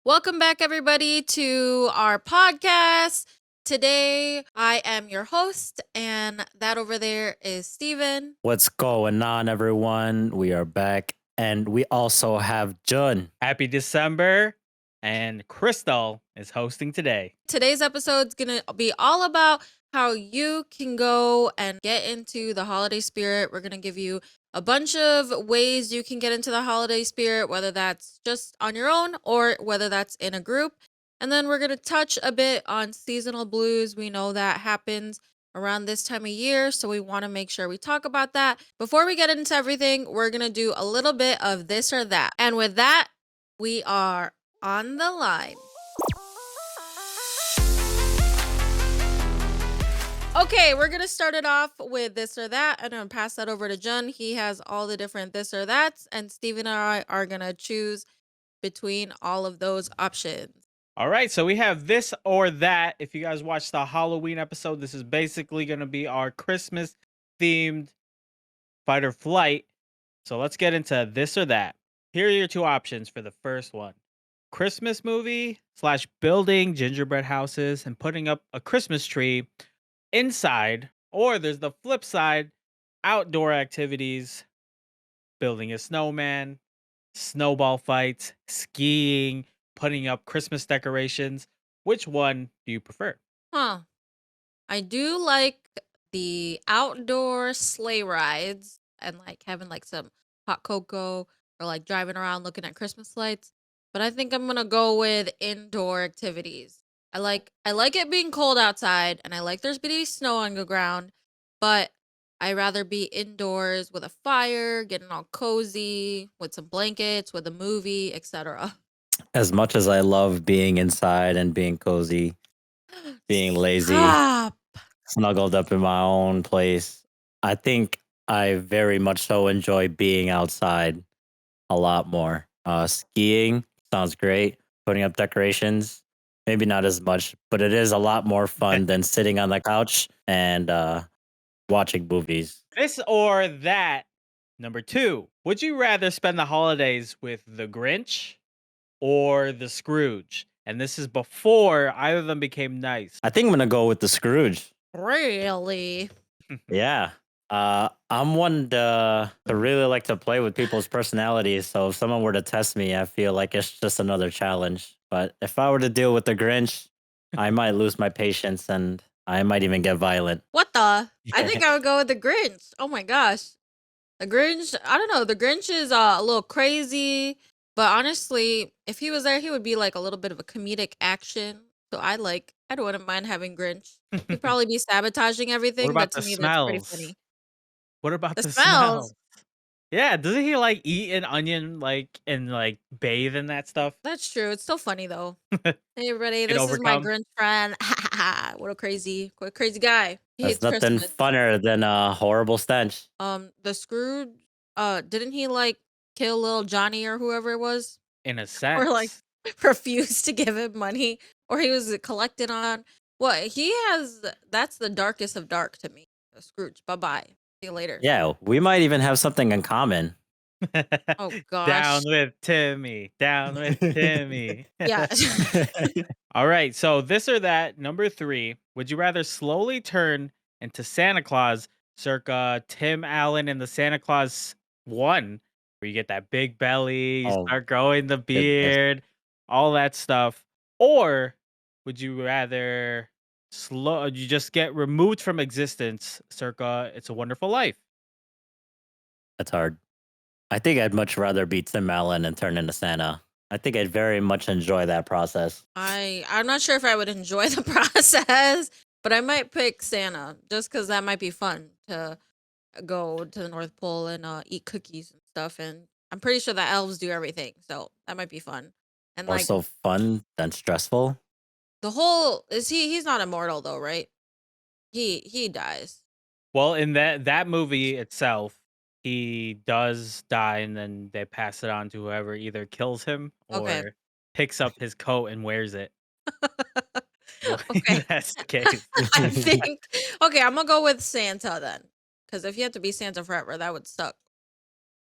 Welcome back, everybody, to our podcast. Today, I am your host, and that over there is Steven. What's going on, everyone? We are back, and we also have Jun. Happy December, and Crystal is hosting today. Today's episode is going to be all about how you can go and get into the holiday spirit. We're going to give you a bunch of ways you can get into the holiday spirit, whether that's just on your own or whether that's in a group. And then we're going to touch a bit on seasonal blues. We know that happens around this time of year, so we want to make sure we talk about that. Before we get into everything, we're going to do a little bit of this or that. And with that, we are on the line. Okay, we're going to start it off with this or that. I'm going to pass that over to Jun. He has all the different this or that's, and Steven and I are going to choose between all of those options. All right, so we have this or that. If you guys watched the Halloween episode, this is basically going to be our Christmas themed fight or flight. So let's get into this or that. Here are your two options for the first one: Christmas movie / building gingerbread houses and putting up a Christmas tree inside, or there's the flip side: outdoor activities, building a snowman, snowball fights, skiing, putting up Christmas decorations. Which one do you prefer? Huh. I do like the outdoor sleigh rides and like having like some hot cocoa or like driving around looking at Christmas lights. But I think I'm gonna go with indoor activities. I like it being cold outside and I like there's be snow on the ground, but I rather be indoors with a fire, getting all cozy, with some blankets, with a movie, etc. As much as I love being inside and being cozy, being lazy, Stop. snuggled up in my own place, I think I very much so enjoy being outside a lot more. Skiing sounds great. Putting up decorations, maybe not as much, but it is a lot more fun than sitting on the couch and watching movies. This or that. Number two, would you rather spend the holidays with the Grinch or the Scrooge? And this is before either of them became nice. I think I'm gonna go with the Scrooge. Really? Yeah. I'm one to really like to play with people's personalities. So if someone were to test me, I feel like it's just another challenge. But if I were to deal with the Grinch, I might lose my patience and I might even get violent. What the? I think I would go with the Grinch. Oh my gosh. The Grinch, I don't know. The Grinch is a little crazy, but honestly, if he was there, he would be like a little bit of a comedic action. So I wouldn't mind having Grinch. He'd probably be sabotaging What everything, but about to the me, that's pretty smells? funny. What about The the smells, smells? Yeah, doesn't he like eat an onion and like bathe in that stuff? that's true. It's still funny though. Hey everybody, Can this is my overcome. Grinch friend. What a crazy guy. He That's hates nothing Christmas. funner than a horrible stench. The Scrooge, didn't he like kill little Johnny or whoever it was? In a Or like sense. refused to give him money? Or he was collecting on what he has that's the darkest of dark to me. Scrooge. Bye bye. See you later. Yeah, we might even have something in common. Oh Down gosh. with Timmy. Down with Timmy. Yeah. All right. So this or that, number three. Would you rather slowly turn into Santa Claus circa Tim Allen in the Santa Claus 1, where you get that big belly, you Oh start growing the goodness. beard, all that stuff? Or would you rather you just get removed from existence circa It's a Wonderful Life? That's hard. I think I'd much rather be Tim Allen and turn into Santa. I think I'd very much enjoy that process. I'm not sure if I would enjoy the process, but I might pick Santa just because that might be fun to go to the North Pole and eat cookies and stuff. And I'm pretty sure that elves do everything, so that might be fun. And More like so fun than stressful. the whole is he's not immortal though, right? He dies. Well, in that movie itself, he does die, and then they pass it on to whoever either kills him Okay. or picks up his coat and wears it. Well, Okay. that's the case. I think okay, I'm gonna go with Santa then, because if you have to be Santa forever, that would suck.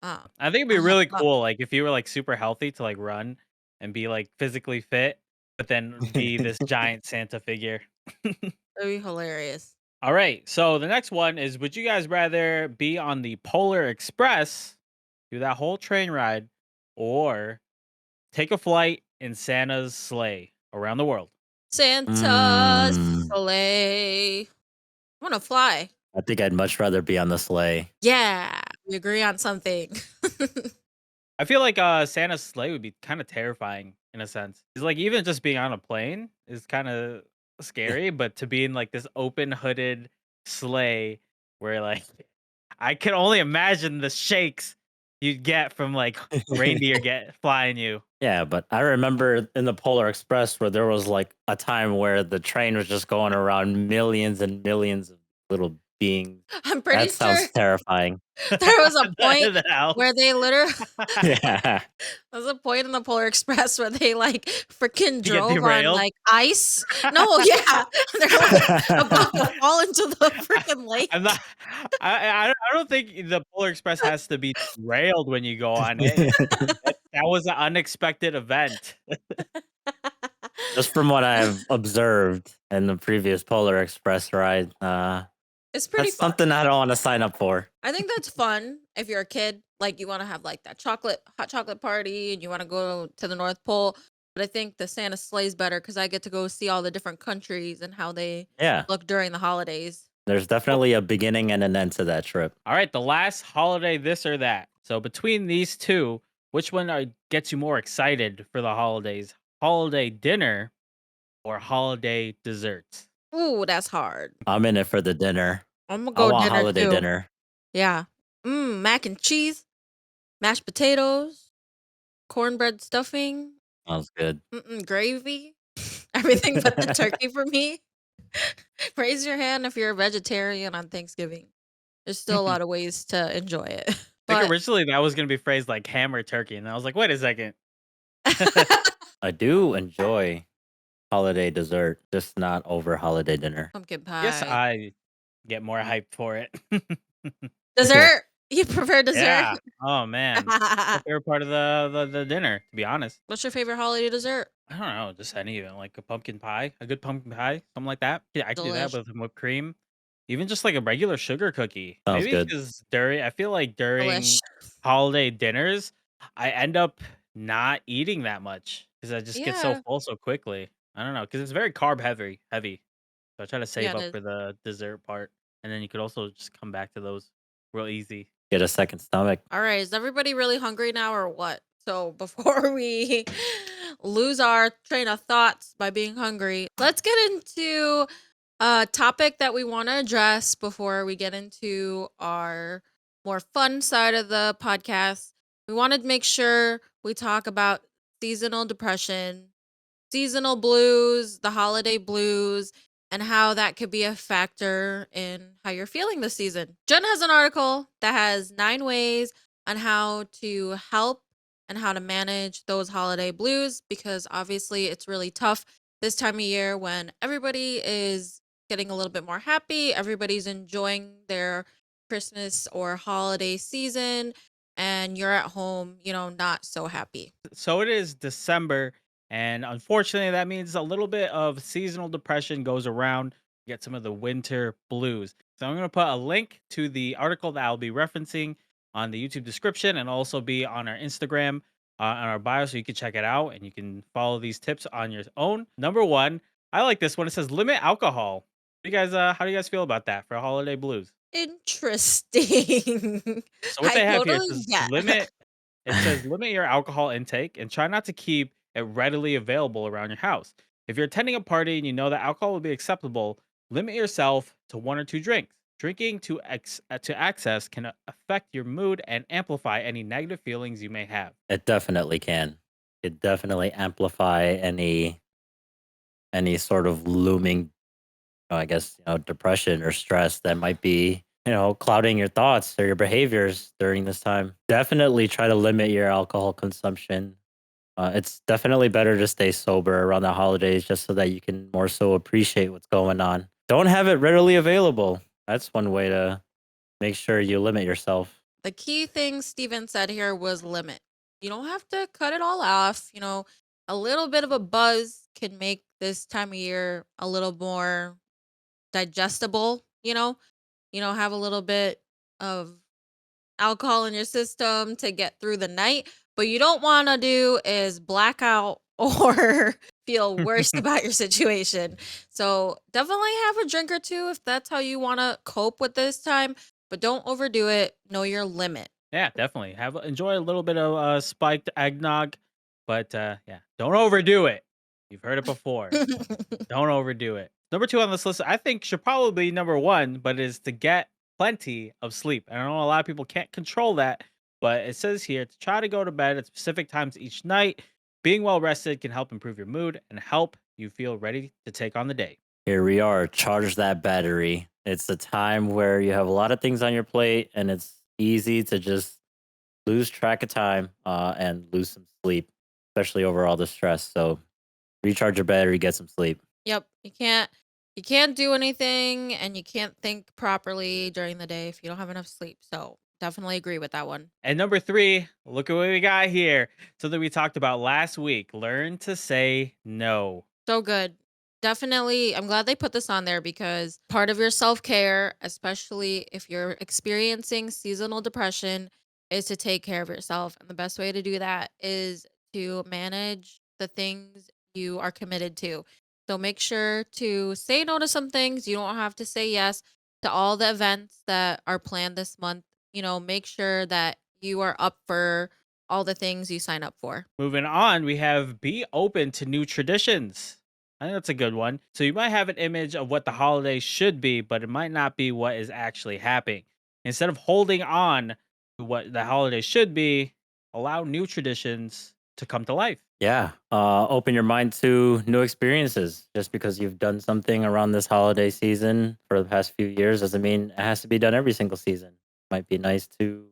Um, I think it'd be I have really to. cool, like if you were like super healthy to like run, and be like physically fit, but then be this giant Santa figure. That'd be hilarious. All right. So the next one is, would you guys rather be on the Polar Express, do that whole train ride, or take a flight in Santa's sleigh around the world? Santa Mm, sleigh. I want to fly. I think I'd much rather be on the sleigh. Yeah, we agree on something. I feel like Santa's sleigh would be kind of terrifying in a sense. It's like even just being on a plane is kind of scary, but to be in like this open hooded sleigh where like I can only imagine the shakes you'd get from like reindeer get flying you. Yeah, but I remember in the Polar Express where there was like a time where the train was just going around millions and millions of little beings. I'm pretty That sure sounds terrifying. there was a point The where house. they literally Yeah. there's a point in the Polar Express where they like freaking You get drove on derailed. like ice. No, yeah, they're like about to fall into the freaking I'm lake. not. I don't think the Polar Express has to be derailed when you go on it. That was an unexpected event. Just from what I've observed in the previous Polar Express ride, It's pretty that's fun. something I don't want to sign up for. I think that's fun if you're a kid. Like you want to have like that hot chocolate party, and you want to go to the North Pole. But I think the Santa sleigh's better because I get to go see all the different countries and how they Yeah, look during the holidays. there's definitely a beginning and an end to that trip. All right, the last holiday, this or that. So between these two, which one gets you more excited for the holidays? Holiday dinner or holiday desserts? Ooh, that's hard. I'm in it for the dinner. I'm gonna I go want dinner holiday too. dinner. Yeah. Mac and cheese, mashed potatoes, cornbread stuffing, Sounds good. gravy, everything but the turkey for me. Raise your hand if you're a vegetarian on Thanksgiving. There's still a I lot of ways to enjoy it. think But originally that was going to be phrased like ham or turkey. And I was like, wait a second. I do enjoy holiday dessert, just not over holiday dinner. pumpkin Yes, pie. I get more hyped for it. Dessert? You prefer dessert? Yeah. Oh man. My favorite part of the dinner, to be honest. What's your favorite holiday dessert? I don't know, just any of it, like a pumpkin pie, a good pumpkin pie, something like that. Yeah, I could do that Delish. with some whipped cream. Even just like a regular sugar cookie. Sounds Maybe good. because I feel like Delish. during holiday dinners, I end up not eating that much because I just get so Yeah. full so quickly. I don't know, because it's very carb heavy. So I try to Yeah, save it up is. for the dessert part, and then you could also just come back to those real easy. Get a second stomach. All right. Is everybody really hungry now or what? So before we lose our train of thoughts by being hungry, let's get into a topic that we want to address before we get into our more fun side of the podcast. We want to make sure we talk about seasonal depression, seasonal blues, the holiday blues, and how that could be a factor in how you're feeling this season. Jen has an article that has 9 ways on how to help and how to manage those holiday blues because obviously it's really tough this time of year when everybody is getting a little bit more happy, everybody's enjoying their Christmas or holiday season, and you're at home, not so happy. So it is December, and unfortunately, that means a little bit of seasonal depression goes around. You get some of the winter blues. So I'm going to put a link to the article that I'll be referencing on the YouTube description and also be on our Instagram on our bio, so you can check it out and you can follow these tips on your own. Number one, I like this one. It says limit alcohol. How do you guys feel about that for holiday blues? Interesting. So what I they have here totally says get. limit It says limit your alcohol intake and try not to keep it readily available around your house. If you're attending a party and you know that alcohol will be acceptable, limit yourself to 1 or 2 drinks. Drinking to access can affect your mood and amplify any negative feelings you may have. It definitely can. It definitely amplify any sort of looming, I guess, depression or stress that might be, clouding your thoughts or your behaviors during this time. Definitely try to limit your alcohol consumption. It's definitely better to stay sober around the holidays just so that you can more so appreciate what's going on. Don't have it readily available. That's one way to make sure you limit yourself. The key thing Steven said here was limit. You don't have to cut it all off. a little bit of a buzz can make this time of year a little more digestible, have a little bit of alcohol in your system to get through the night. But you don't want to do is black out or feel worse about your situation. So definitely have a drink or two if that's how you want to cope with this time, but don't overdo it. Know your limit. Yeah, definitely. Enjoy a little bit of spiked eggnog, but yeah, don't overdo it. You've heard it before. Don't overdo it. Number 2 on this list, I think should probably be number 1, but is to get plenty of sleep. And I know a lot of people can't control that, but it says here to try to go to bed at specific times each night. Being well rested can help improve your mood and help you feel ready to take on the day. Here we are, charge that battery. It's the time where you have a lot of things on your plate and it's easy to just lose track of time and lose some sleep, especially over all the stress. So recharge your battery, get some sleep. Yep, you can't do anything and you can't think properly during the day if you don't have enough sleep. So, definitely agree with that one. And number 3, look at what we got here. Something we talked about last week. Learn to say no. So good. Definitely, I'm glad they put this on there because part of your self care, especially if you're experiencing seasonal depression, is to take care of yourself. And the best way to do that is to manage the things you are committed to. So make sure to say no to some things. You don't have to say yes to all the events that are planned this month. Make sure that you are up for all the things you sign up for. Moving on, we have be open to new traditions. I think that's a good one. So you might have an image of what the holiday should be, but it might not be what is actually happening. Instead of holding on to what the holiday should be, allow new traditions to come to life. Yeah. Open your mind to new experiences. Just because you've done something around this holiday season for the past few years doesn't mean it has to be done every single season. Might be nice to,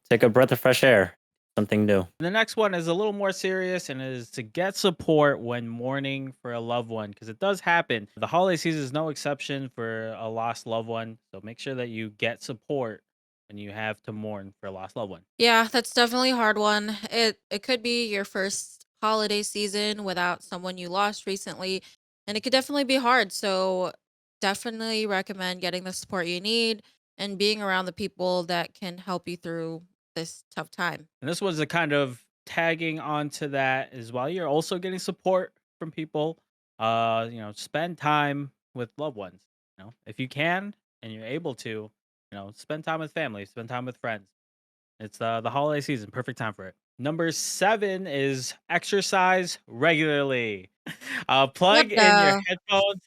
take a breath of fresh air, something new. The next one is a little more serious and is to get support when mourning for a loved one because it does happen. The holiday season is no exception for a lost loved one. So make sure that you get support when you have to mourn for a lost loved one. Yeah, that's definitely a hard one. It could be your first holiday season without someone you lost recently, and it could definitely be hard. So definitely recommend getting the support you need and being around the people that can help you through this tough time. And this was a kind of tagging onto that as well. You're also getting support from people. Spend time with loved ones. If you can and you're able to, spend time with family, spend time with friends. It's the holiday season, perfect time for it. Number 7 is exercise regularly. What the?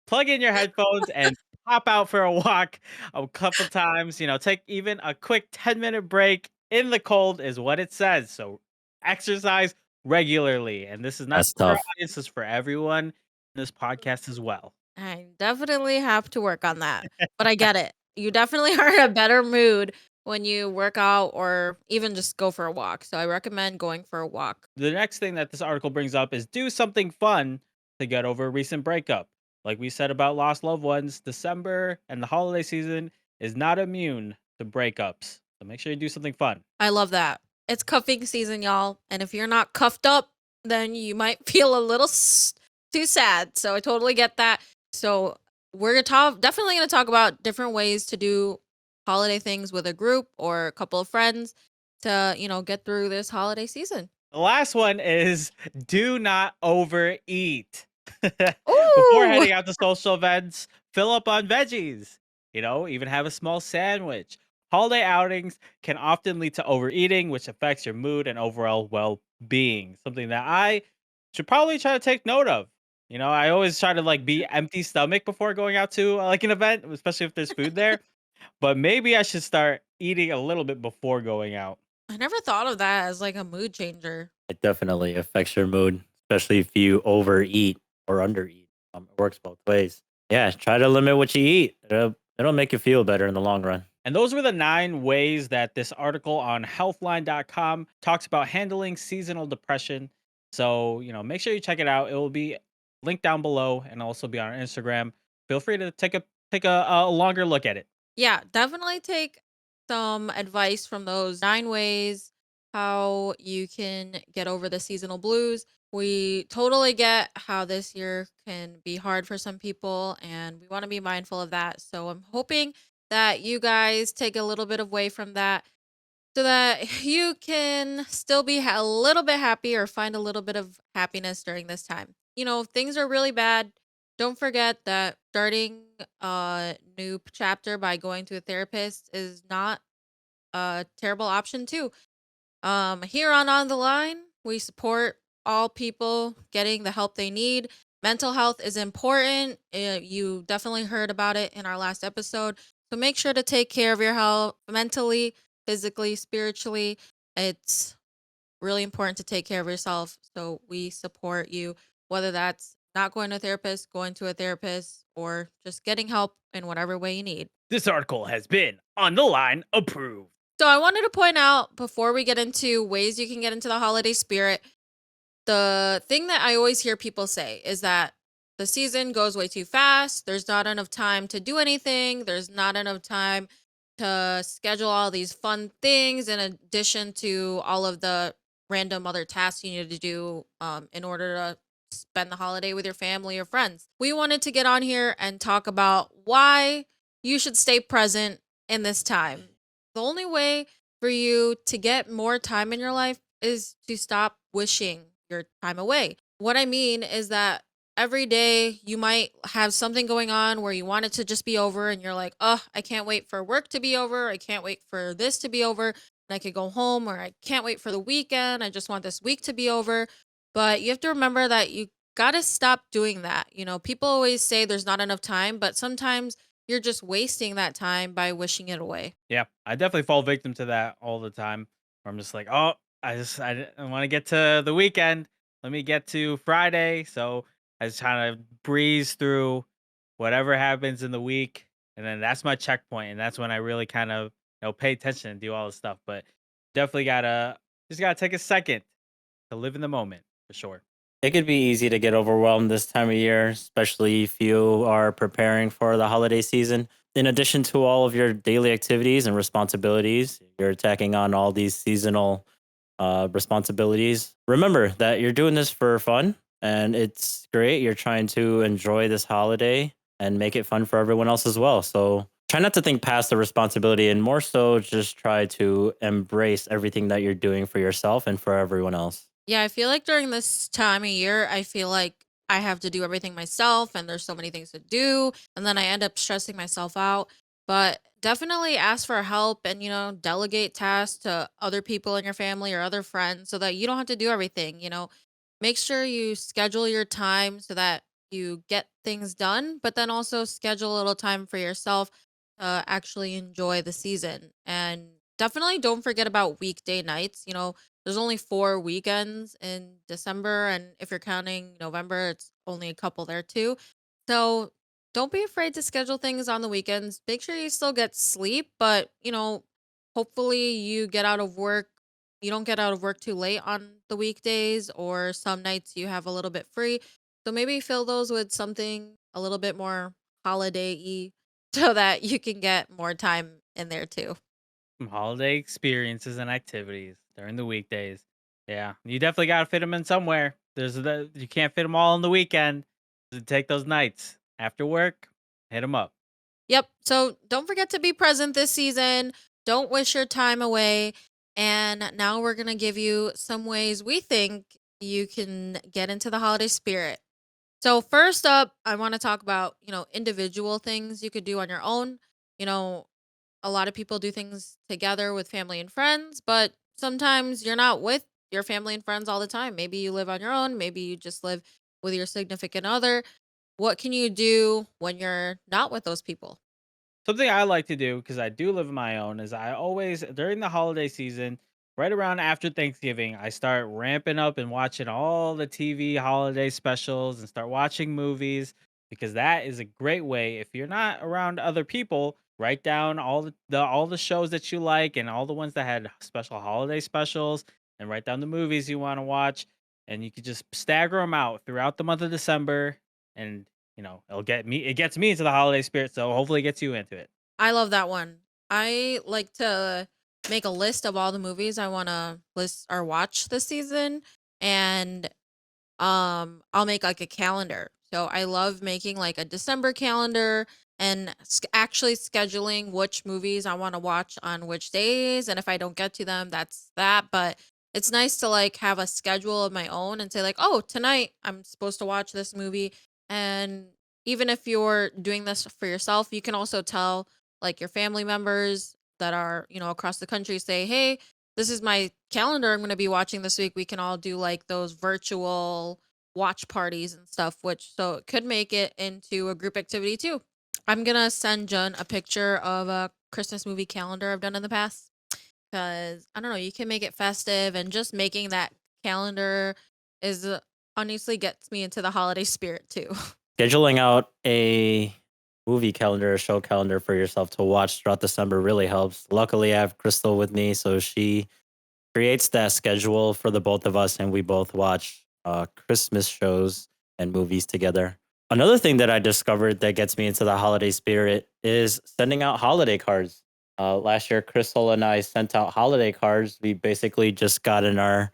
Plug in your headphones and pop out for a walk a couple times. Take even a quick 10-minute break in the cold is what it says. So exercise regularly. And this is not That's just for our tough. audience, this is for everyone in this podcast as well. I definitely have to work on that, but I get it. You definitely are in a better mood when you work out or even just go for a walk. So I recommend going for a walk. The next thing that this article brings up is do something fun to get over a recent breakup. Like we said about lost loved ones, December and the holiday season is not immune to breakups. So make sure you do something fun. I love that. It's cuffing season, y'all. And if you're not cuffed up, then you might feel a little too sad. So I totally get that. So we're definitely going to talk about different ways to do holiday things with a group or a couple of friends to, get through this holiday season. The last one is do not overeat. Before Ooh, heading out to social events, fill up on veggies. Even have a small sandwich. Holiday outings can often lead to overeating, which affects your mood and overall well being. Something that I should probably try to take note of. I always try to be empty stomach before going out to an event, especially if there's food there. But maybe I should start eating a little bit before going out. I never thought of that as like a mood changer. It definitely affects your mood, especially if you overeat or undereat. It works both ways. Yeah, try to limit what you eat. It'll make you feel better in the long run. And those were the 9 ways that this article on healthline.com talks about handling seasonal depression. So, make sure you check it out. It will be linked down below and also be on our Instagram. Feel free to take a longer look at it. Yeah, definitely take some advice from those 9 ways how you can get over the seasonal blues. We totally get how this year can be hard for some people, and we want to be mindful of that. So I'm hoping that you guys take a little bit away from that so that you can still be a little bit happy or find a little bit of happiness during this time. If things are really bad, don't forget that starting a new chapter by going to a therapist is not a terrible option too. Here on the line, we support all people getting the help they need. Mental health is important. You definitely heard about it in our last episode. So make sure to take care of your health mentally, physically, spiritually. It's really important to take care of yourself. So we support you, whether that's not going to a therapist, going to a therapist, or just getting help in whatever way you need. This article has been on the line approved. So I wanted to point out before we get into ways you can get into the holiday spirit, the thing that I always hear people say is that the season goes way too fast. There's not enough time to do anything. There's not enough time to schedule all these fun things in addition to all of the random other tasks you need to do in order to spend the holiday with your family or friends. We wanted to get on here and talk about why you should stay present in this time. The only way for you to get more time in your life is to stop wishing your time away. What I mean is that every day you might have something going on where you want it to just be over and you're like, oh, I can't wait for work to be over. I can't wait for this to be over. And I could go home, or I can't wait for the weekend. I just want this week to be over. But you have to remember that you got to stop doing that. People always say there's not enough time, but sometimes you're just wasting that time by wishing it away. Yeah, I definitely fall victim to that all the time. Where I'm just like, oh, I want to get to the weekend. Let me get to Friday. So I just kind of breeze through whatever happens in the week, and then that's my checkpoint, and that's when I really kind of pay attention and do all this stuff. But definitely gotta take a second to live in the moment for sure. It could be easy to get overwhelmed this time of year, especially if you are preparing for the holiday season. In addition to all of your daily activities and responsibilities, you're tacking on all these seasonal responsibilities. Remember that you're doing this for fun and it's great. You're trying to enjoy this holiday and make it fun for everyone else as well. So try not to think past the responsibility and more so just try to embrace everything that you're doing for yourself and for everyone else. Yeah, I feel like during this time of year, I feel like I have to do everything myself and there's so many things to do. And then I end up stressing myself out. But definitely ask for help and, delegate tasks to other people in your family or other friends so that you don't have to do everything. Make sure you schedule your time so that you get things done, but then also schedule a little time for yourself to actually enjoy the season. And definitely don't forget about weekday nights. There's only 4 weekends in December, and if you're counting November, it's only a couple there too. So don't be afraid to schedule things on the weekends. Make sure you still get sleep, but hopefully you don't get out of work too late on the weekdays, or some nights you have a little bit free. So maybe fill those with something a little bit more holiday-y so that you can get more time in there too. Some holiday experiences and activities during the weekdays. Yeah, you definitely got to fit them in somewhere. You can't fit them all on the weekend. So take those nights after work, hit them up. Yep. So don't forget to be present this season. Don't wish your time away. And now we're going to give you some ways we think you can get into the holiday spirit. So, first up, I want to talk about, individual things you could do on your own. You know, a lot of people do things together with family and friends, but sometimes you're not with your family and friends all the time. Maybe you live on your own. Maybe you just live with your significant other. What can you do when you're not with those people? Something I like to do because I do live on my own is I always during the holiday season, right around after Thanksgiving, I start ramping up and watching all the TV holiday specials and start watching movies because that is a great way if you're not around other people, write down all the shows that you like and all the ones that had special holiday specials and write down the movies you want to watch and you could just stagger them out throughout the month of December and it gets me into the holiday spirit, so hopefully it gets you into it. I love that one. I like to make a list of all the movies I want to list or watch this season. And I'll make like a calendar. So I love making like a December calendar and actually scheduling which movies I want to watch on which days. And if I don't get to them, that's that. But it's nice to like have a schedule of my own and say like, oh, tonight I'm supposed to watch this movie. And even if you're doing this for yourself, you can also tell like your family members that are, across the country, say, hey, this is my calendar I'm going to be watching this week. We can all do like those virtual watch parties and stuff, which so it could make it into a group activity too. I'm going to send Jun a picture of a Christmas movie calendar I've done in the past because I don't know, you can make it festive, and just making that calendar is honestly gets me into the holiday spirit too. Scheduling out a movie calendar, a show calendar for yourself to watch throughout December really helps. Luckily, I have Crystal with me, so she creates that schedule for the both of us, and we both watch Christmas shows and movies together. Another thing that I discovered that gets me into the holiday spirit is sending out holiday cards. Last year, Crystal and I sent out holiday cards. We basically just got in our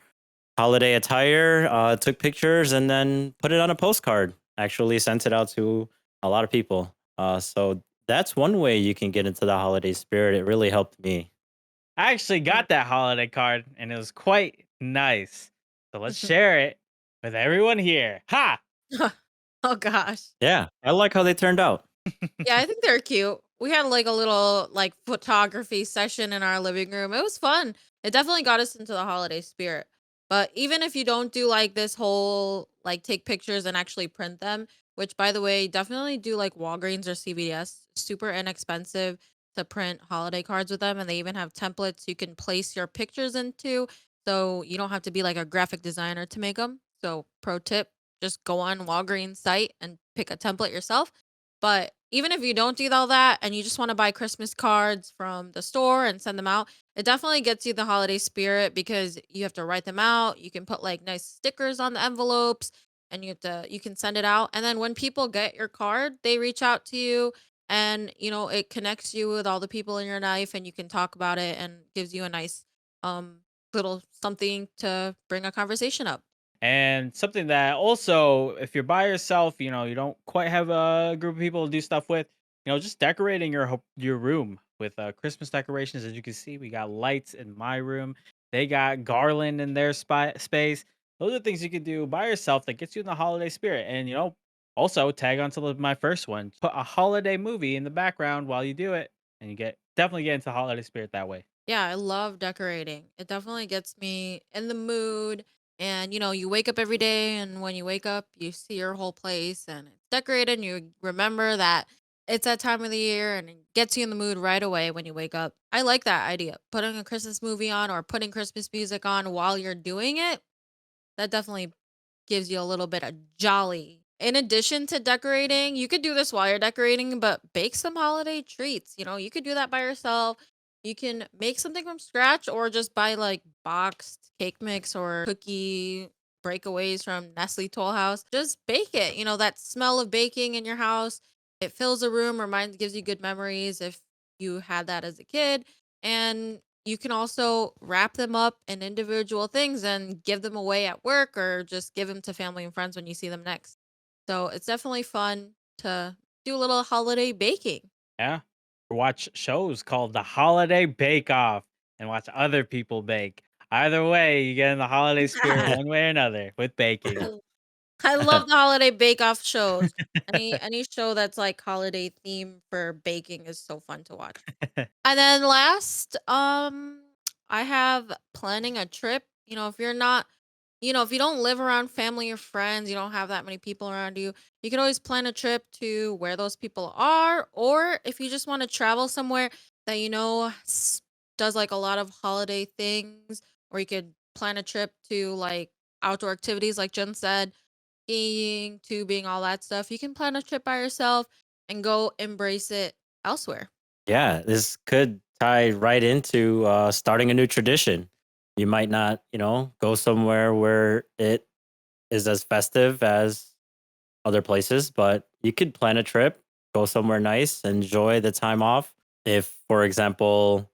holiday attire, took pictures, and then put it on a postcard. Actually, sent it out to a lot of people. So that's one way you can get into the holiday spirit. It really helped me. I actually got that holiday card and it was quite nice. So let's share it with everyone here. Ha! Oh gosh. Yeah, I like how they turned out. Yeah, I think they're cute. We had like a little like photography session in our living room. It was fun. It definitely got us into the holiday spirit. But even if you don't do like this whole like take pictures and actually print them, which by the way, definitely do like Walgreens or CVS, super inexpensive to print holiday cards with them. And they even have templates you can place your pictures into. So you don't have to be like a graphic designer to make them. So pro tip, just go on Walgreens site and pick a template yourself. But even if you don't do all that and you just want to buy Christmas cards from the store and send them out, it definitely gets you the holiday spirit because you have to write them out. You can put like nice stickers on the envelopes and you can send it out. And then when people get your card, they reach out to you, and it connects you with all the people in your life, and you can talk about it and gives you a nice um little something to bring a conversation up. And something that also, if you're by yourself, you don't quite have a group of people to do stuff with, just decorating your room with Christmas decorations. As you can see, we got lights in my room. They got garland in their space. Those are things you can do by yourself that gets you in the holiday spirit. And also tag on to my first one. Put a holiday movie in the background while you do it, and you definitely get into holiday spirit that way. Yeah, I love decorating. It definitely gets me in the mood. And you wake up every day, and when you wake up, you see your whole place and it's decorated, and you remember that it's that time of the year, and it gets you in the mood right away when you wake up. I like that idea. Putting a Christmas movie on or putting Christmas music on while you're doing it, that definitely gives you a little bit of jolly. In addition to decorating, you could do this while you're decorating, but bake some holiday treats. You could do that by yourself. You can make something from scratch or just buy like boxed cake mix or cookie breakaways from Nestle Toll House. Just bake it. That smell of baking in your house, it fills a room, gives you good memories if you had that as a kid. And you can also wrap them up in individual things and give them away at work or just give them to family and friends when you see them next. So it's definitely fun to do a little holiday baking. Yeah. Or watch shows called The Holiday Bake Off and watch other people bake. Either way, you get in the holiday spirit one way or another with baking. I love the holiday bake off shows. Any show that's like holiday theme for baking is so fun to watch. And then last, I have planning a trip. If you're not, if you don't live around family or friends, you don't have that many people around you, you can always plan a trip to where those people are. Or if you just want to travel somewhere that does like a lot of holiday things, or you could plan a trip to like outdoor activities, like Jen said, skiing, tubing, all that stuff. You can plan a trip by yourself and go embrace it elsewhere. Yeah, this could tie right into starting a new tradition. You might not, go somewhere where it is as festive as other places, but you could plan a trip, go somewhere nice, enjoy the time off. If, for example,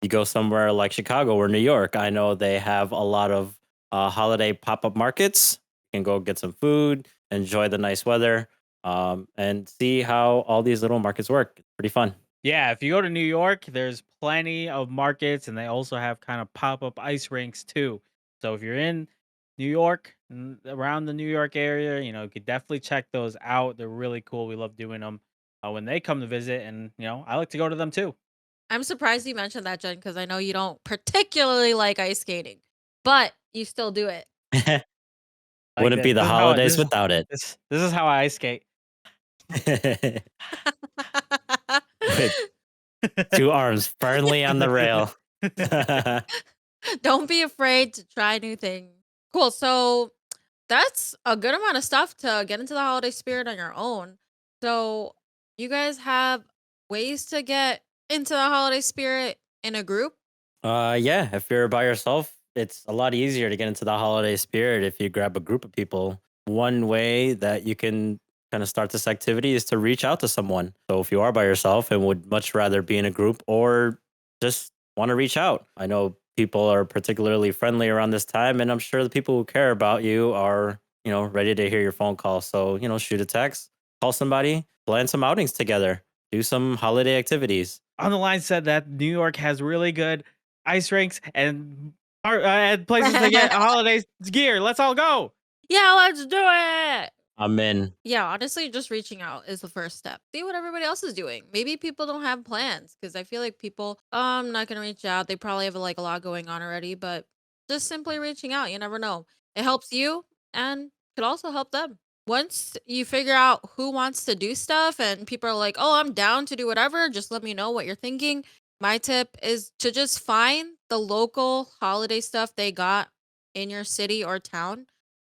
you go somewhere like Chicago or New York, I know they have a lot of holiday pop up markets. You can go get some food, enjoy the nice weather, and see how all these little markets work. It's pretty fun. Yeah, if you go to New York, there's plenty of markets, and they also have kind of pop up ice rinks too. So if you're in New York, around the New York area, you could definitely check those out. They're really cool. We love doing them when they come to visit, and I like to go to them too. I'm surprised you mentioned that, Jen, because I know you don't particularly like ice skating, but you still do it. Like Wouldn't this. be the This is how holidays without it. this is how I ice skate. With two arms firmly on the rail. Don't be afraid to try new things. Cool. So that's a good amount of stuff to get into the holiday spirit on your own. So you guys have ways to get into the holiday spirit in a group? Yeah, if you're by yourself, it's a lot easier to get into the holiday spirit if you grab a group of people. One way that you can kind of start this activity is to reach out to someone. So if you are by yourself and would much rather be in a group or just want to reach out, I know people are particularly friendly around this time, and I'm sure the people who care about you are, ready to hear your phone call. So, shoot a text, call somebody, plan some outings together, do some holiday activities. On the line said that New York has really good ice rinks and places to get holiday gear. Let's all go. Yeah, let's do it. I'm in. Yeah, honestly, just reaching out is the first step. See what everybody else is doing. Maybe people don't have plans because I feel like people, I'm not gonna reach out. They probably have like a lot going on already, but just simply reaching out, you never know. It helps you and could also help them. Once you figure out who wants to do stuff and people are like, oh, I'm down to do whatever, just let me know what you're thinking. My tip is to just find the local holiday stuff they got in your city or town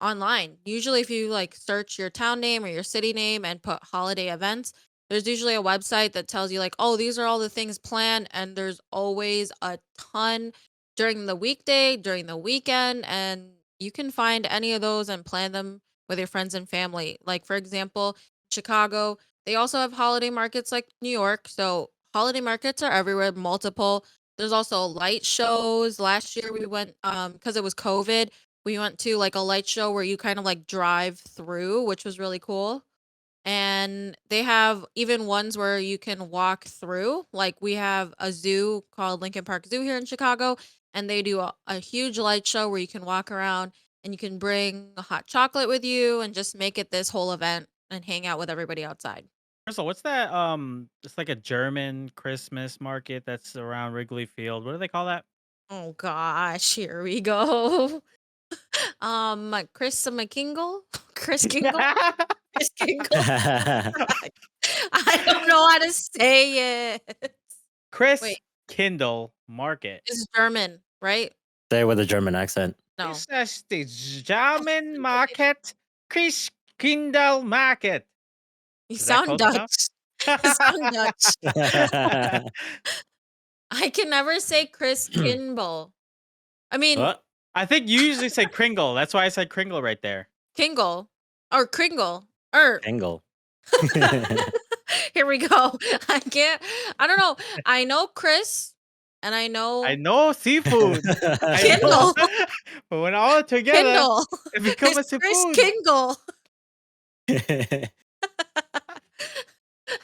online. Usually if you like search your town name or your city name and put holiday events, there's usually a website that tells you like, "Oh, these are all the things planned," and there's always a ton during the weekday, during the weekend, and you can find any of those and plan them with your friends and family. Like for example, Chicago, they also have holiday markets like New York. So holiday markets are everywhere, multiple. There's also light shows. Last year we went because it was COVID, we went to like a light show where you kind of like drive through, which was really cool. And they have even ones where you can walk through. Like we have a zoo called Lincoln Park Zoo here in Chicago, and they do a huge light show where you can walk around and you can bring a hot chocolate with you and just make it this whole event and hang out with everybody outside. Crystal, what's that? It's like a German Christmas market that's around Wrigley Field. What do they call that? Oh gosh, here we go. Chris McKingle? Chris Kingle? Chris Kingle? I don't know how to say it. Chris Wait, Kindle Market. it's German, right? Say with a German accent. No. This is the German market. Chris Kindle Market. You Is that sound close enough? Dutch. You sound Dutch. I can never say Chris Kimball. I mean, What? I think you usually say Kringle. That's why I said Kringle right there. Kingle or Kringle or Angle. here we go. I don't know. I know Chris and I I know know seafood. I know, Kindle. but when all together, Kindle. it becomes It's a Chris seafood. Kingle.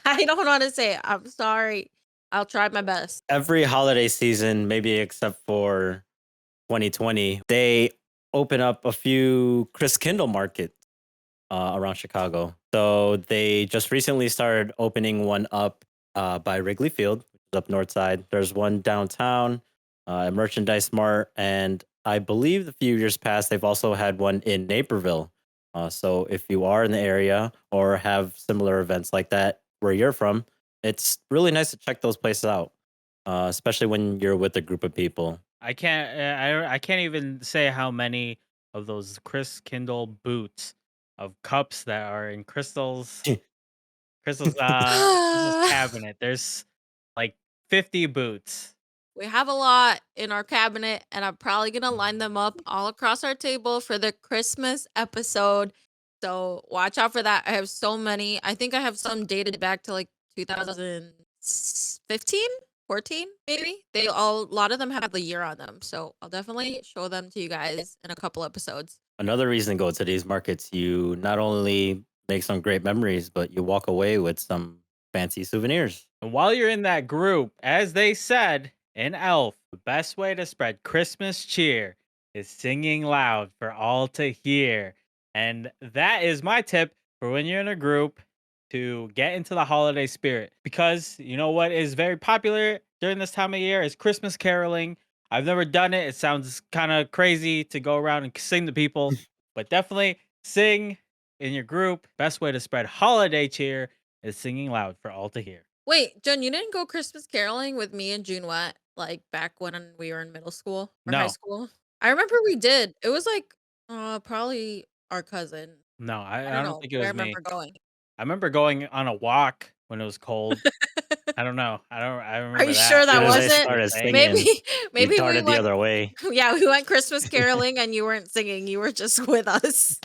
I don't know how to say it. I'm sorry. I'll try my best. Every holiday season, maybe except for 2020, they open up a few Chris Kindle markets around Chicago. So they just recently started opening one up by Wrigley Field, which is up north side. There's one downtown at Merchandise Mart, and I believe a few years past they've also had one in Naperville. So if you are in the area or have similar events like that where you're from, it's really nice to check those places out, especially when you're with a group of people. I can't even say how many of those Chris Kindle boots of cups that are in Crystal's cabinet. There's like 50 boots. We have a lot in our cabinet, and I'm probably gonna line them up all across our table for the Christmas episode. So watch out for that. I have so many. I think I have some dated back to like 2015, 14, maybe. A lot of them have the year on them. So I'll definitely show them to you guys in a couple episodes. Another reason to go to these markets, you not only make some great memories, but you walk away with some fancy souvenirs. And while you're in that group, as they said in Elf, the best way to spread Christmas cheer is singing loud for all to hear. And that is my tip for when you're in a group to get into the holiday spirit. Because you know what is very popular during this time of year is Christmas caroling. I've never done it. It sounds kind of crazy to go around and sing to people, but definitely sing in your group. Best way to spread holiday cheer is singing loud for all to hear. Wait, Jen, you didn't go Christmas caroling with me and June Wet, like, back when we were in middle school or high No, school? I remember we did. It was, like, probably our cousin. no, I I don't don't know, think it but I was me. remember going. I remember going on a walk when it was cold. I don't know. I Are remember you that. sure As that soon I as don't I wasn't? remember started saying it. Maybe singing, you maybe we darted the went other way. yeah, we went Christmas caroling and you weren't singing, you were just with us.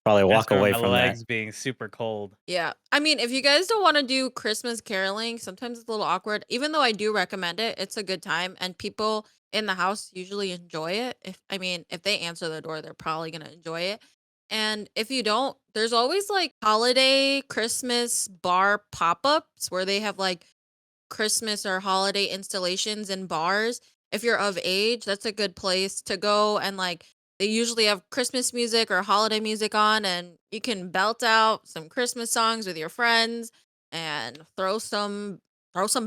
Probably I just walk away remember my from that. legs being super cold. Yeah. I mean, if you guys don't wanna do Christmas caroling, sometimes it's a little awkward. Even though I do recommend it, it's a good time, and people in the house usually enjoy it. If they answer the door, they're probably gonna enjoy it. And if you don't, there's always, like, holiday Christmas bar pop-ups where they have, like, Christmas or holiday installations in bars. If you're of age, that's a good place to go, and like they usually have Christmas music or holiday music on, and you can belt out some Christmas songs with your friends and throw some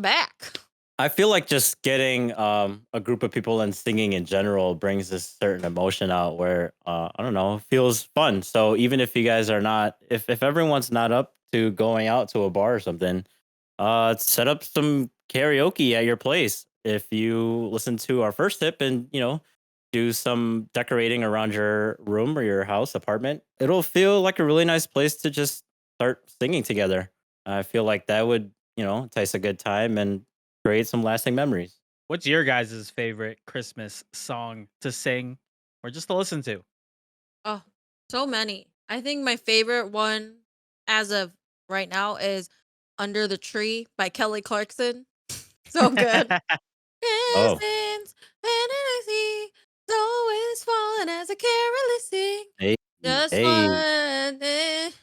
back. I feel like just getting a group of people and singing in general brings this certain emotion out where I don't know, feels fun. So even if you guys are not, if everyone's not up to going out to a bar or something, set up some karaoke at your place. If you listen to our first tip and do some decorating around your room or your house apartment, it'll feel like a really nice place to just start singing together. I feel like that would entice a good time and create some lasting memories. What's your guys' favorite Christmas song to sing or just to listen to? Oh, so many. I think my favorite one as of right now is Under the Tree by Kelly Clarkson. So good. Oh, Distance, when I see, it's always falling as a careless thing. hey, Just hey, one.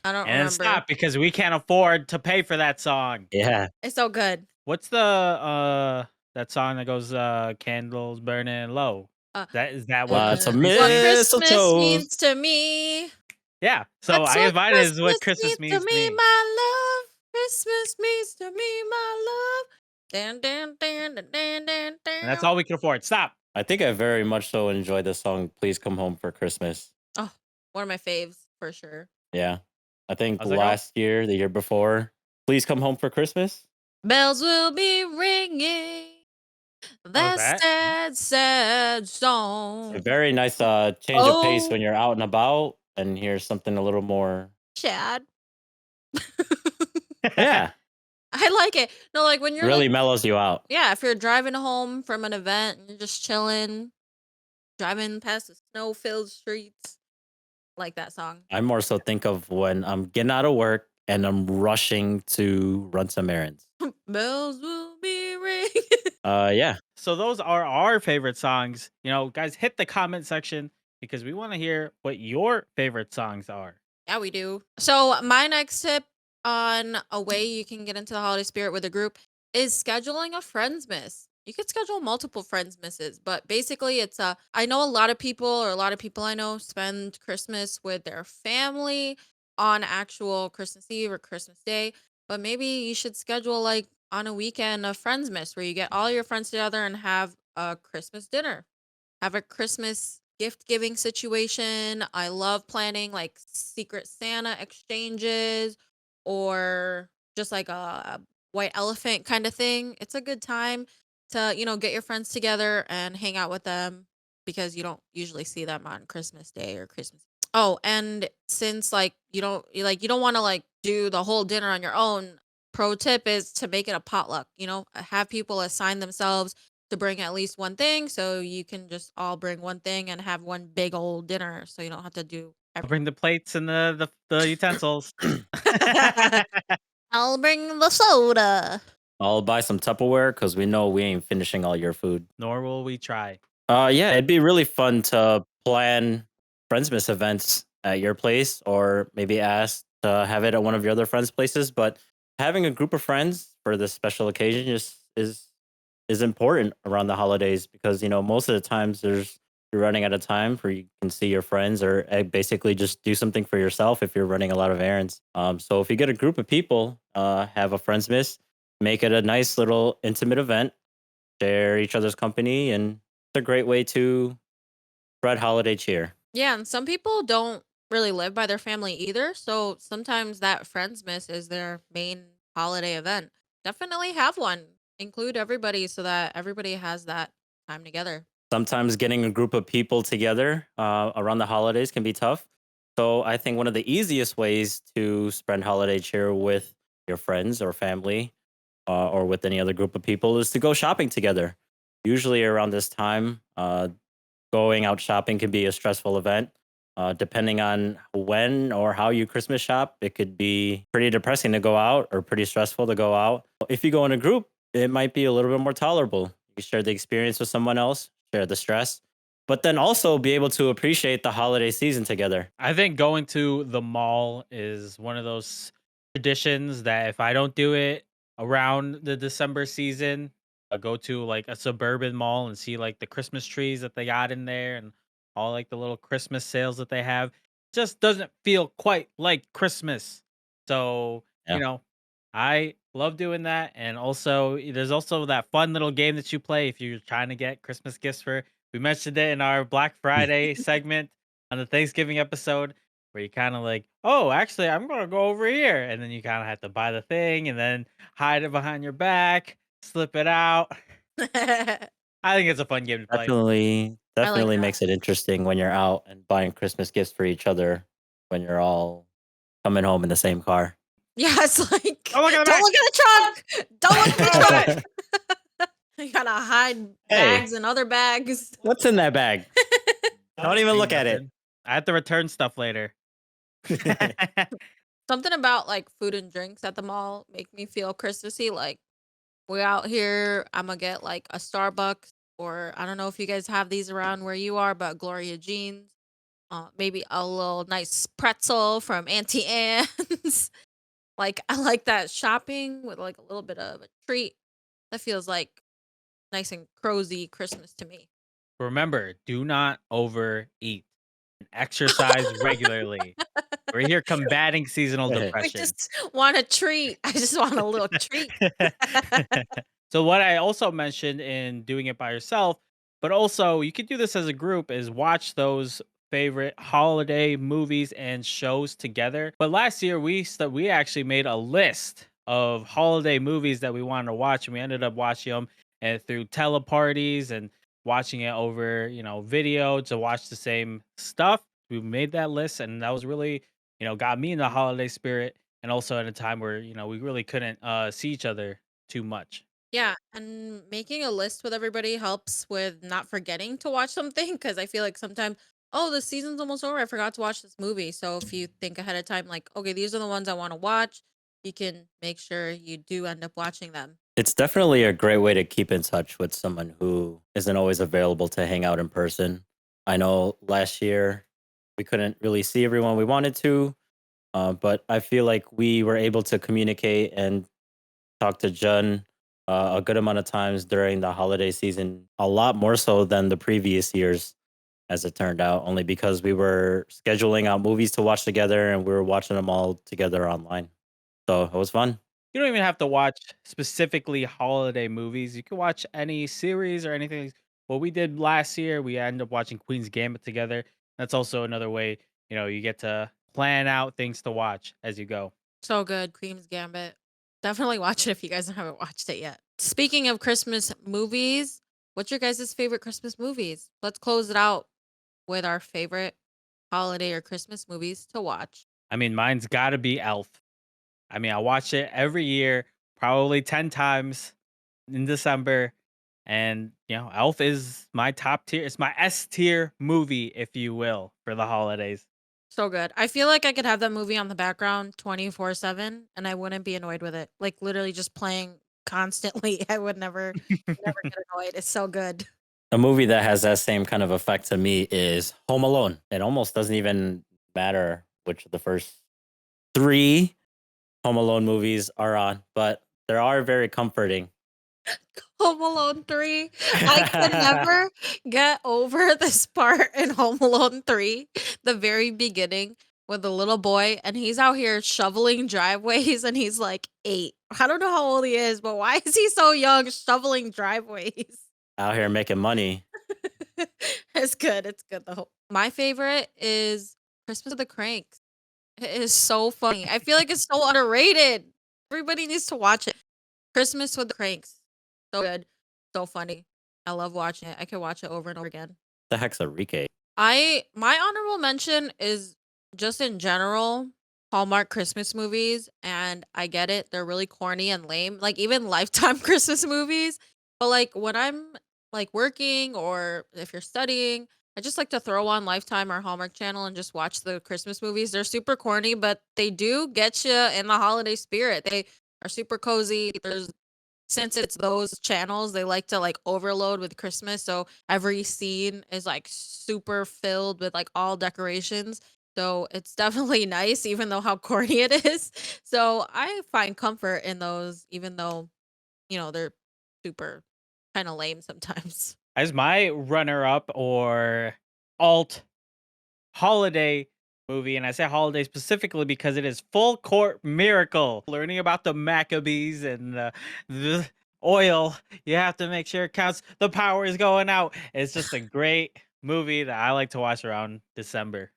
I don't And remember. stop because we can't afford to pay for that song. yeah. It's so good. What's the that song that goes candles burning low? Uh, Is that what Lots of Christmas means to what you? Christmas mistletoe. means to me. Yeah. So That's I what guess mine is what Christmas Christmas means to means to me, me. my love. Christmas means to me, my love. Dan, dan, dan, dan, dan, dan, And that's dan. all we can afford. Stop. I think I very much so enjoy the song "Please Come Home for Christmas." Oh, one of my faves for sure. Yeah, I think How's that go? last year, the year before, "Please Come Home for Christmas." Bells will be ringing. What was That that? sad, sad It's a song. very nice change of pace Oh, when you're out and about and hear something a little more. Chad. Yeah, I like it. No, like when you're like, really mellows you out. yeah, if you're driving home from an event and you're just chilling, driving past the snow-filled streets, like that song. I more so think of when I'm getting out of work and I'm rushing to run some errands. Bells will be ringing. Yeah, So those are our favorite songs. Guys, hit the comment section because we want to hear what your favorite songs are. Yeah, we do. So my next tip on a way you can get into the holiday spirit with a group is scheduling a friends miss. You could schedule multiple friends misses, but basically it's a I know a lot of people or a lot of people I know spend Christmas with their family on actual Christmas Eve or Christmas Day, but maybe you should schedule like on a weekend a friends miss where you get all your friends together and have a Christmas dinner, have a Christmas gift giving situation. I love planning like secret Santa exchanges or just like a white elephant kind of thing. It's a good time to, get your friends together and hang out with them because you don't usually see them on Christmas Day or Christmas. Oh, and since like you don't want to like do the whole dinner on your own, pro tip is to make it a potluck, have people assign themselves to bring at least one thing so you can just all bring one thing and have one big old dinner so you don't have to do I'll everything. bring the plates and the utensils. I'll bring the soda. I'll buy some Tupperware because we know we ain't finishing all your food. Nor will we try. Yeah, it'd be really fun to plan Friendsmas events at your place, or maybe ask to have it at one of your other friends' places. But having a group of friends for this special occasion just is important around the holidays because most of the times you're running out of time for you can see your friends or basically just do something for yourself if you're running a lot of errands. So if you get a group of people, have a friends miss, make it a nice little intimate event, share each other's company, and it's a great way to spread holiday cheer. Yeah, and some people don't really live by their family either, so sometimes that Friendsmas is their main holiday event. Definitely have one. Include everybody so that everybody has that time together. Sometimes getting a group of people together around the holidays can be tough. So I think one of the easiest ways to spread holiday cheer with your friends or family or with any other group of people is to go shopping together. Usually around this time, going out shopping can be a stressful event. Depending on when or how you Christmas shop, it could be pretty depressing to go out or pretty stressful to go out. If you go in a group, it might be a little bit more tolerable. You share the experience with someone else, share the stress, but then also be able to appreciate the holiday season together. I think going to the mall is one of those traditions that if I don't do it around the December season, I go to like a suburban mall and see like the Christmas trees that they got in there and all like the little Christmas sales that they have. Just doesn't feel quite like Christmas. So, Yeah. I love doing that. And also, there's also that fun little game that you play if you're trying to get Christmas gifts for. We mentioned it in our Black Friday segment on the Thanksgiving episode where you kind of like, oh, actually, I'm gonna go over here, and then you kind of have to buy the thing and then hide it behind your back, slip it out. I I think it's a fun game to play. Definitely, like definitely that. makes it interesting when you're out and buying Christmas gifts for each other when you're all coming home in the same car. Yeah, it's like, Oh, look at the don't back! look at the trunk. Don't look at the Oh, trunk. look at it! You gotta hide Hey, bags and other bags. what's in that bag? Don't even Ain't look at it. nothing. I have to return stuff later. Something about like food and drinks at the mall make me feel Christmassy. Like we're out here, I'm gonna get like a Starbucks, or I don't know if you guys have these around where you are, but Gloria Jeans. Maybe a little nice pretzel from Auntie Anne's. Like I like that shopping with like a little bit of a treat. That feels like nice and cozy Christmas to me. Remember, do not overeat and exercise regularly. We're here combating seasonal I depression. just want a treat. I just want a little treat. So what I also mentioned in doing it by yourself, but also you could do this as a group, is watch those favorite holiday movies and shows together. But last year we actually made a list of holiday movies that we wanted to watch, and we ended up watching them and through teleparties and watching it over, video to watch the same stuff. We made that list, and that was really, got me in the holiday spirit, and also at a time where we really couldn't see each other too much. Yeah, and making a list with everybody helps with not forgetting to watch something because I feel like sometimes, oh, the season's almost over. I forgot to watch this movie. So if you think ahead of time, like, okay, these are the ones I want to watch, you can make sure you do end up watching them. It's definitely a great way to keep in touch with someone who isn't always available to hang out in person. I know last year we couldn't really see everyone we wanted to, but I feel like we were able to communicate and talk to Jen a good amount of times during the holiday season, a lot more so than the previous years, as it turned out, only because we were scheduling out movies to watch together and we were watching them all together online. So it was fun. You don't even have to watch specifically holiday movies. You can watch any series or anything. What we did last year, we ended up watching Queen's Gambit together. That's also another way, you get to plan out things to watch as you go. So good, Queen's Gambit. Definitely watch it if you guys haven't watched it yet. Speaking of Christmas movies, what's your guys' favorite Christmas movies? Let's close it out with our favorite holiday or Christmas movies to watch. I mean, mine's got to be Elf. I mean, I watch it every year, probably 10 times in December. And, Elf is my top tier. It's my S tier movie, if you will, for the holidays. So good. I feel like I could have that movie on the background 24/7 and I wouldn't be annoyed with it. Like literally just playing constantly. I would never get annoyed. It's so good. A movie that has that same kind of effect to me is Home Alone. It almost doesn't even matter which of the first three Home Alone movies are on, but they are very comforting. Home Alone 3. I can never get over this part in Home Alone 3, the very beginning with the little boy, and he's out here shoveling driveways and he's like 8. I don't know how old he is, but why is he so young shoveling driveways? Out here making money. It's good. It's good though. My favorite is Christmas with the Cranks. It is so funny. I feel like it's so underrated. Everybody needs to watch it. Christmas with the Cranks. So good. So funny. I love watching it. I could watch it over and over again. The heck's a Rike? My honorable mention is just in general Hallmark Christmas movies, and I get it. They're really corny and lame. Like even Lifetime Christmas movies. But like when I'm like working or if you're studying, I just like to throw on Lifetime or Hallmark Channel and just watch the Christmas movies. They're super corny, but they do get you in the holiday spirit. They are super cozy. There's since it's those channels, they like to like overload with Christmas. So every scene is like super filled with like all decorations. So it's definitely nice, even though how corny it is. So I find comfort in those, even though, they're super kind of lame sometimes. As my runner up or alt holiday movie, and I say holiday specifically because it is Full Court Miracle. Learning about the Maccabees and the oil, you have to make sure it counts. The power is going out. It's just a great movie that I like to watch around December.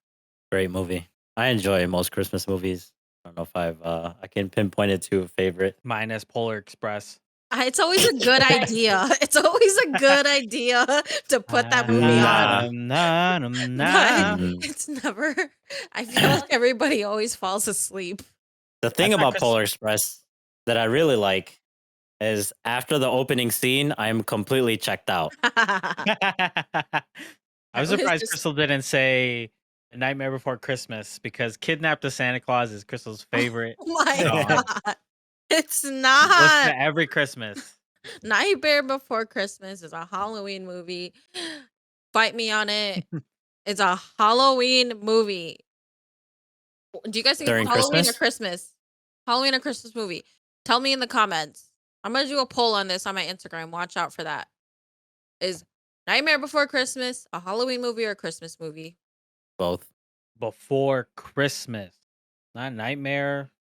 Great movie. I enjoy most Christmas movies. I don't know if I can pinpoint it to a favorite. Minus Polar Express. It's always a good idea. It's always a good idea to put that movie on. Nah. But Mm. it's never I feel like everybody always falls asleep. The thing That's not about Polar Express that I really like is after the opening scene, I'm completely checked out. I was was surprised just Crystal didn't say A Nightmare Before Christmas because Kidnap the Santa Claus is Crystal's favorite Oh my song. god. It's Listen not. to every Christmas. Nightmare Before Christmas is a Halloween movie. Fight me on it. It's a Halloween movie. Do you guys think During it's Halloween or Christmas? Christmas? Halloween or Christmas movie? Tell me in the comments. I'm gonna do a poll on this on my Instagram. Watch out for that. Is Nightmare Before Christmas a Halloween movie or a Christmas movie? Both. Before Christmas, not Nightmare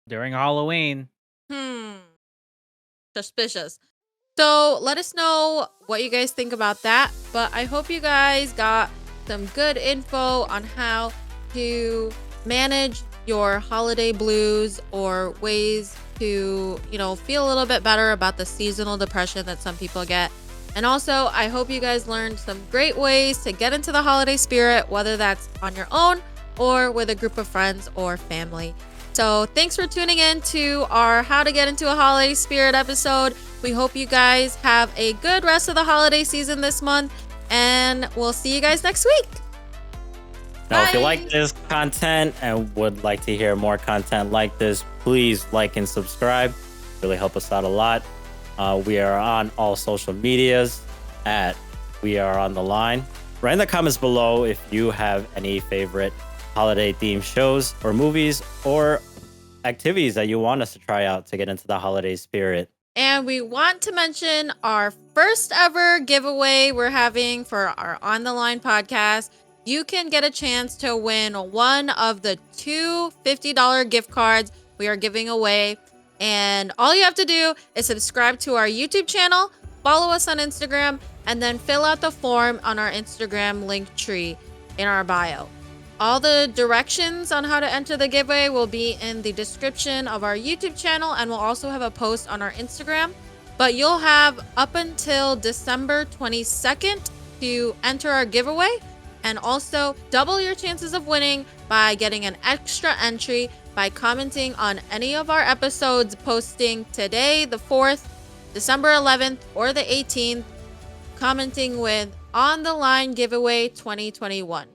during Halloween. Hmm. Suspicious. So let us know what you guys think about that. But I hope you guys got some good info on how to manage your holiday blues or ways to, feel a little bit better about the seasonal depression that some people get. And also, I hope you guys learned some great ways to get into the holiday spirit, whether that's on your own or with a group of friends or family. So thanks for tuning in to our How to Get Into a Holiday Spirit episode. We hope you guys have a good rest of the holiday season this month, and we'll see you guys next week. Now, if you Bye. like this content and would like to hear more content like this, please like and subscribe. Really help us out a lot. We are on all social medias at WeAreOnTheLine. Write in the comments below if you have any favorite holiday themed shows or movies or activities that you want us to try out to get into the holiday spirit. And we want to mention our first ever giveaway we're having for our On the Line podcast. You can get a chance to win one of the two $50 gift cards we are giving away. And all you have to do is subscribe to our YouTube channel, follow us on Instagram, and then fill out the form on our Instagram link tree in our bio. All the directions on how to enter the giveaway will be in the description of our YouTube channel, and we'll also have a post on our Instagram. But you'll have up until December 22nd to enter our giveaway, and also double your chances of winning by getting an extra entry by commenting on any of our episodes posting today, the 4th, December 11th, or the 18th, commenting with On the Line Giveaway 2021.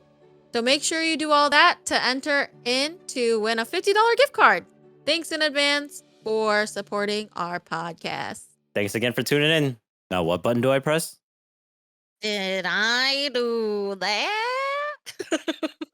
So make sure you do all that to enter in to win a $50 gift card. Thanks in advance for supporting our podcast. Thanks again for tuning in. Now, what button do I press? Did I do that?